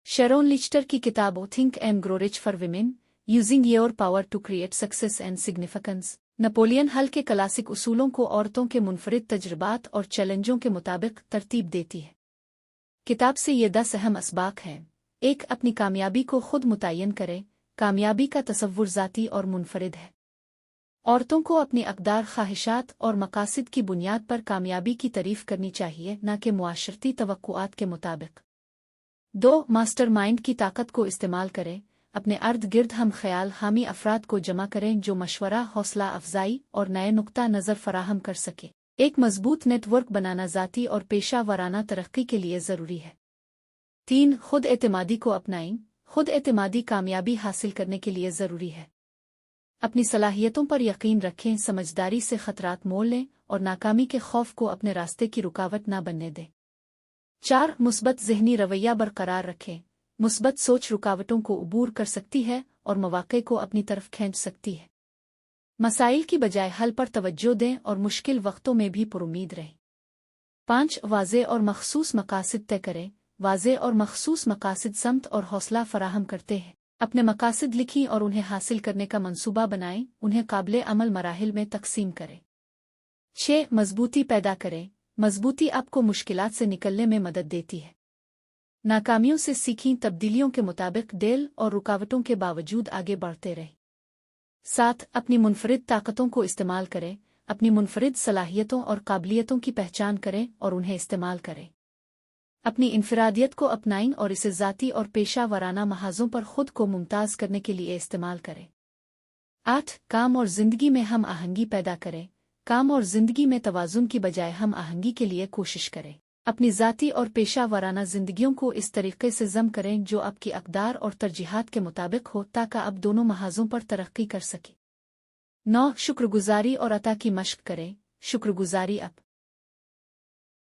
शरोन Lechter की किताब think and grow rich for women using your power to create success and significance Napoleon Hill के classic उसूलों को औरतों के मुनफरिद तजुर्बात और चैलेंजों के मुताबिक तरतीब देती है। किताब से ये 10 अहम असबाक हैं। 1. अपनी कामयाबी को खुद मुतय्यन करें। कामयाबी का तसव्वुर ज़ाती और मुनफरिद है। औरतों को अपनी अक़दार, ख्वाहिशात और मकासद की बुनियाद पर कामयाबी की तारीफ़ करनी चाहिए, न कि मुआशरती तवक्कुआत के मुताबिक। 2. मास्टरमाइंड की ताकत को इस्तेमाल करें। अपने अर्द गिर्द हम ख्याल हामी अफराद को जमा करें जो मशवरा, हौसला अफजाई और नए नुक्ता नज़र फराहम कर सके। एक मजबूत नेटवर्क बनाना ज़ाती और पेशा वराना तरक्की के लिए ज़रूरी है। 3. खुद एतमादी को अपनाएं। खुद एतमादी कामयाबी हासिल करने के लिए ज़रूरी है। अपनी सलाहियतों पर यकीन रखें, समझदारी से खतरात मोल लें और नाकामी के खौफ को अपने रास्ते की रुकावट न बनने दें। 4. मुस्बत ज़हनी रवैया बरकरार रखें। मुस्बत सोच रुकावटों को अबूर कर सकती है और मौक़े को अपनी तरफ खींच सकती है। मसाइल की बजाय हल पर तवज्जो दें और मुश्किल वक्तों में भी पुरुमीद रहें। 5. वाज़े और मखसूस मकासद तय करें। वाज़े और मखसूस मकासद समत और हौसला फराहम करते हैं। अपने मकासद लिखें और उन्हें हासिल करने का मंसूबा बनाएं। उन्हें काबिल अमल मराहिल में तकसीम करें। 6. मजबूती पैदा करें। मजबूती आपको मुश्किलात से निकलने में मदद देती है। नाकामियों से सीखें, तब्दीलियों के मुताबिक डेल और रुकावटों के बावजूद आगे बढ़ते रहें। 7. अपनी मुनफरिद ताकतों को इस्तेमाल करें। अपनी मुनफरिद सलाहियतों और काबिलियतों की पहचान करें और उन्हें इस्तेमाल करें। अपनी इनफरादियत को अपनाएं और इसे ज़ाती और पेशा वराना महाज़ों पर खुद को मुमताज़ करने के लिए इस्तेमाल करें। 8. काम और ज़िंदगी में हम आहंगी पैदा करें। काम और ज़िंदगी में तवाज़ुन की बजाय हम आहंगी के लिए कोशिश करें। अपनी ज़ाती और पेशा वराना ज़िंदगियों को इस तरीके से ज़म करें जो आपकी अक़दार और तरजीहात के मुताबिक हो, ताकि आप दोनों महाज़ों पर तरक्की कर सकें। 9. शुक्रगुज़ारी और अता की मश्क करें। शुक्रगुज़ारी आप